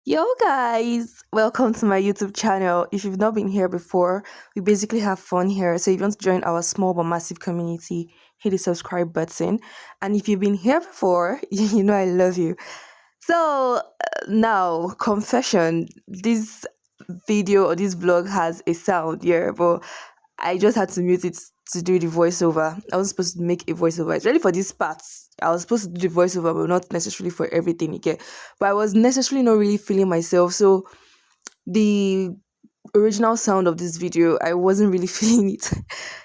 Yo guys, welcome to my YouTube channel. If you've not been here before, we basically have fun here. So if you want to join our small but massive community, hit the subscribe button. And if you've been here before, you know I love you. So now, confession, this video or this vlog has a sound, yeah, but I just had to mute it to do the voiceover. I was supposed to make a voiceover. It's really for these parts. I was supposed to do the voiceover, but not necessarily for everything you get. But I was necessarily not really feeling myself. So the original sound of this video, I wasn't really feeling it.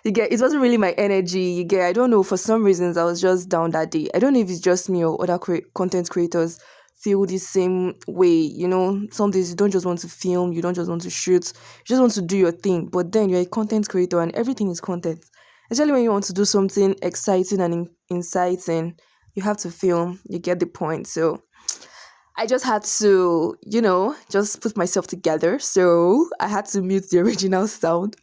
You get, it wasn't really my energy. You get, I don't know, for some reasons I was just down that day. I don't know if it's just me or other content creators feel the same way. Some days you don't just want to film, you don't just want to shoot, you just want to do your thing. But then you're a content creator and everything is content. Especially when you want to do something exciting and inciting, you have to film. You get the point. So I just had to, just put myself together. So I had to mute the original sound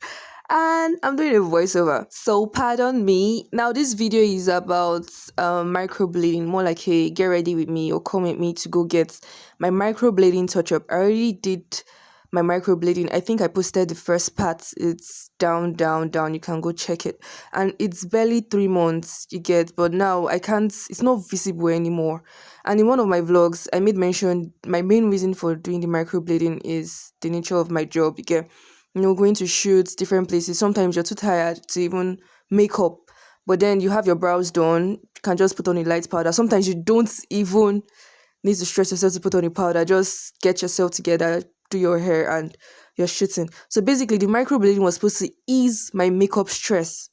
and I'm doing a voiceover. So pardon me. Now this video is about microblading, more like a get ready with me or come with me to go get my microblading touch up. I already did my microblading. I think I posted the first part. It's down, down, down. You can go check it. And it's barely 3 months you get, but now I can't, it's not visible anymore. And in one of my vlogs, I made mention my main reason for doing the microblading is the nature of my job. You get, going to shoots, different places. Sometimes you're too tired to even make up, but then you have your brows done. You can just put on a light powder. Sometimes you don't even need to stress yourself to put on a powder. Just get yourself together, do your hair, and you're shooting. So basically, the microblading was supposed to ease my makeup stress.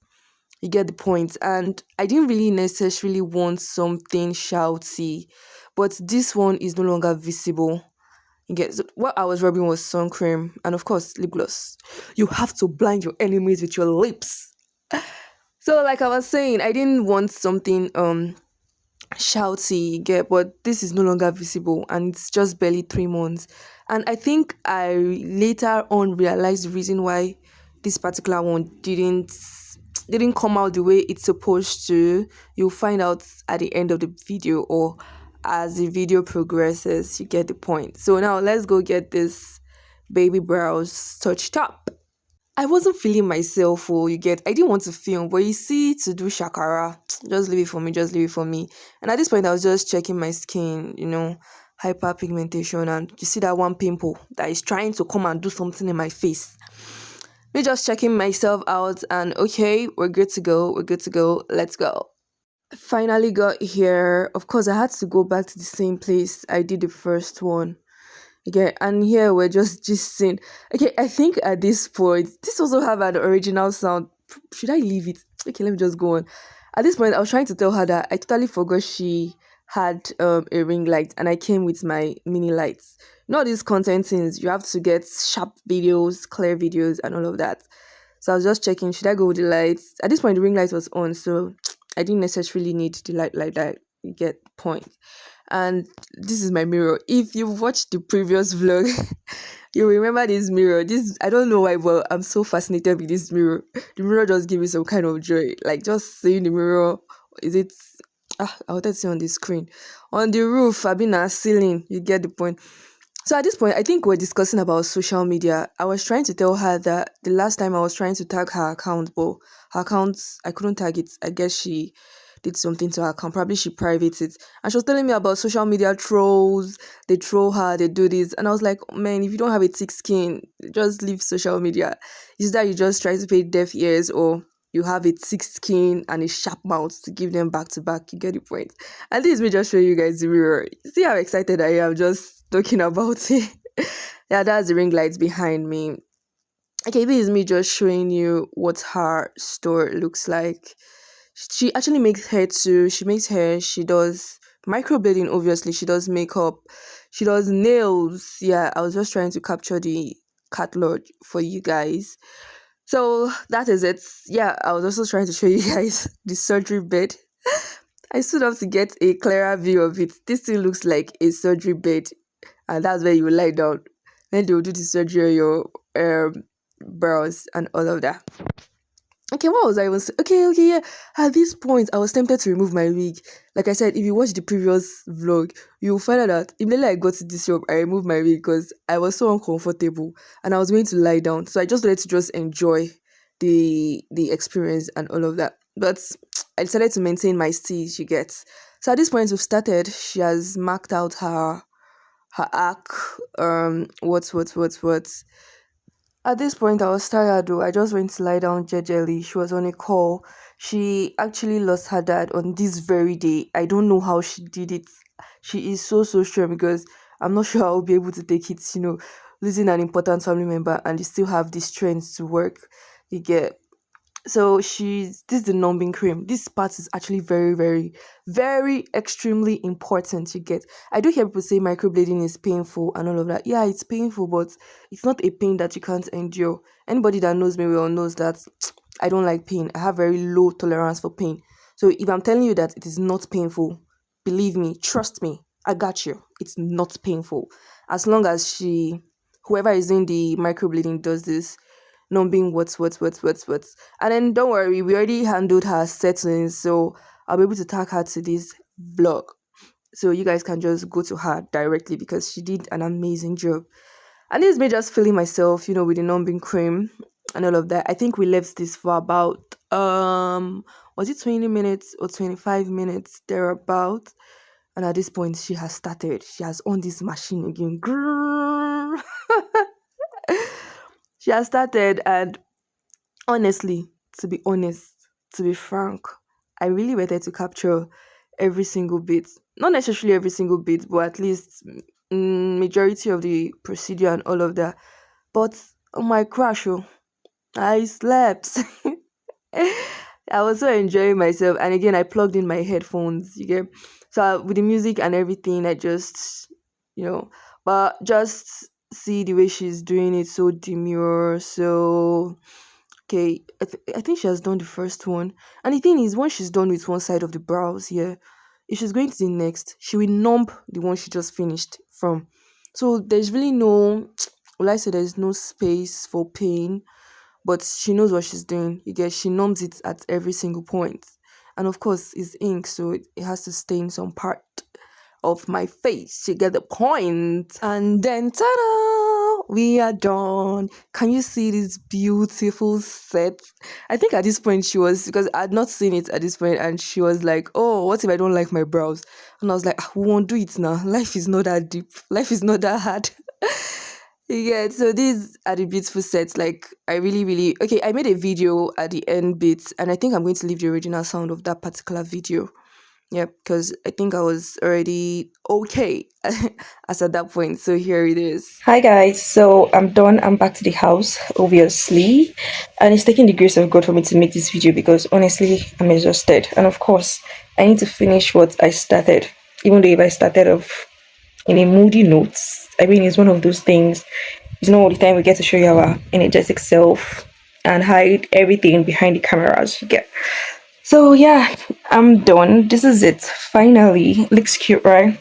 You get the point. And I didn't really necessarily want something shouty, but this one is no longer visible. You get, so what I was rubbing was sun cream and of course lip gloss. You have to blind your enemies with your lips. So like I was saying, I didn't want something shouty, you get, but this is no longer visible and it's just barely 3 months. And I think I later on realized the reason why this particular one didn't come out the way it's supposed to. You'll find out at the end of the video or as the video progresses. You get the point. So now let's go get this baby brows touched up. I wasn't feeling myself, or you get, I didn't want to film, but you see, to do shakara, just leave it for me, just leave it for me. And at this point, I was just checking my skin, hyperpigmentation, and you see that one pimple that is trying to come and do something in my face. Me just checking myself out, and okay, we're good to go, we're good to go, let's go. Finally got here. Of course, I had to go back to the same place I did the first one. Okay, and here we're just gisting. Okay, I think at this point, this also have an original sound. Should I leave it? Okay, let me just go on. At this point, I was trying to tell her that I totally forgot she had a ring light, and I came with my mini lights. Not these content things. You have to get sharp videos, clear videos, and all of that. So I was just checking, should I go with the lights? At this point, the ring light was on, so I didn't necessarily need the light like that. You get the point. And this is my mirror. If you've watched the previous vlog, you remember this mirror. This, I don't know why, but I'm so fascinated with this mirror. The mirror just gives me some kind of joy. Like just seeing the mirror. Is it? I wanted to see on the screen. On the roof, I've been a ceiling. You get the point. So at this point, I think we're discussing about social media. I was trying to tell her that the last time I was trying to tag her account, but her account, I couldn't tag it. I guess she did something to her account. Probably she privated it. And she was telling me about social media trolls. They troll her, they do this. And I was like, man, if you don't have a thick skin, just leave social media. Is that you just try to pay deaf ears, or you have a thick skin and a sharp mouth to give them back to back? You get the point. And this is me just showing you guys the mirror. See how excited I am just talking about it. Yeah, that's the ring lights behind me. Okay, this is me just showing you what her store looks like. She actually makes hair too. She makes hair. She does microblading, obviously. She does makeup. She does nails. Yeah, I was just trying to capture the catalog for you guys. So that is it. Yeah, I was also trying to show you guys the surgery bed. I stood up to get a clearer view of it. This thing looks like a surgery bed, and that's where you will lie down. Then they will do the surgery on your brows and all of that. Okay, what was I even saying? Okay, yeah. At this point, I was tempted to remove my wig. Like I said, if you watch the previous vlog, you'll find out that immediately I got to this job, I removed my wig because I was so uncomfortable and I was going to lie down. So I just wanted to just enjoy the experience and all of that. But I decided to maintain my steez, she gets. So at this point we've started. She has marked out her arc. What. At this point, I was tired though. I just went to lie down jejely. She was on a call. She actually lost her dad on this very day. I don't know how she did it. She is so strong because I'm not sure I'll be able to take it, losing an important family member and you still have the strength to work. You get so she's this is the numbing cream. This part is actually very extremely important. You get I do hear people say microblading is painful and all of that. Yeah, it's painful, but it's not a pain that you can't endure. Anybody that knows me well knows that I don't like pain. I have very low tolerance for pain. So if I'm telling you that it is not painful, believe me, trust me, I got you. It's not painful. As long as whoever is in the microblading does this, numbing what. And then don't worry, we already handled her settings, so I'll be able to tag her to this vlog. So you guys can just go to her directly because she did an amazing job. And this is me just feeling myself, with the numbing cream and all of that. I think we left this for about was it 20 minutes or 25 minutes thereabout. And at this point she has started. She has on this machine again. Grrrr. She has started, and honestly, to be honest, to be frank, I really wanted to capture every single bit. Not necessarily every single bit, but at least majority of the procedure and all of that. But oh my crash, oh, I slept. I was so enjoying myself, and again, I plugged in my headphones. You get with the music and everything. I just, you know, but just see the way she's doing it, so demure, so okay. I think she has done the first one, and the thing is, once she's done with one side of the brows, yeah, if she's going to the next, she will numb the one she just finished from. So there's really no, well, I say there's no space for pain, but she knows what she's doing. You get she numbs it at every single point. And of course it's ink, so it has to stain some part of my face. You get the point. And then ta-da! We are done. Can you see this beautiful set? I think at this point she was, because I had not seen it at this point, and she was like, oh, what if I don't like my brows? And I was like, "Ah, we won't do it now. Life is not that deep. Life is not that hard." Yeah, so these are the beautiful sets. Like, I really okay. I made a video at the end bit, and I think I'm going to leave the original sound of that particular video. Yeah, because I think I was already okay as at that point. So here it is. Hi guys, so I'm done. I'm back to the house, obviously, and it's taking the grace of God for me to make this video because honestly, I'm exhausted, and of course, I need to finish what I started. Even though if I started off in a moody note, I mean, it's one of those things. It's not all the time we get to show you our energetic self and hide everything behind the cameras. You get. So yeah, I'm done. This is it. Finally, looks cute, right?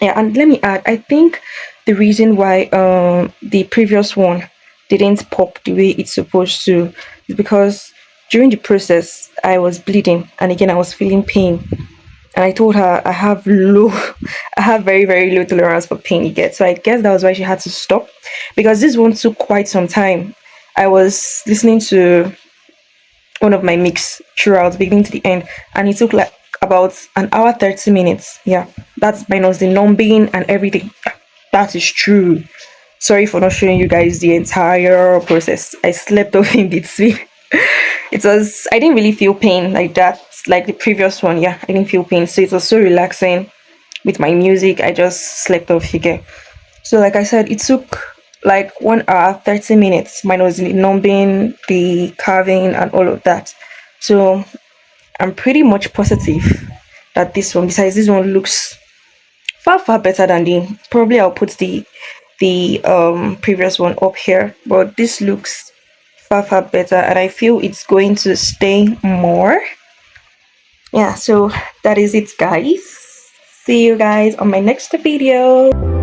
Yeah, and let me add, I think the reason why the previous one didn't pop the way it's supposed to is because during the process I was bleeding, and again I was feeling pain. And I told her I have I have very low tolerance for pain. You get, so I guess that was why she had to stop, because this one took quite some time. I was listening to one of my mix throughout, beginning to the end, and it took like about an hour 30 minutes. Yeah, that's minus the numbing and everything. Yeah, that is true. Sorry for not showing you guys the entire process. I slept off in between. I didn't really feel pain like that, like the previous one. Yeah, I didn't feel pain, so it was so relaxing with my music. I just slept off again. So like I said, it took like 1 hour 30 minutes minus the numbing, the carving and all of that. So I'm pretty much positive that this one, besides this one, looks far better than the, probably I'll put the previous one up here, but this looks far better, and I feel it's going to stay more. Yeah, so that is it guys. See you guys on my next video.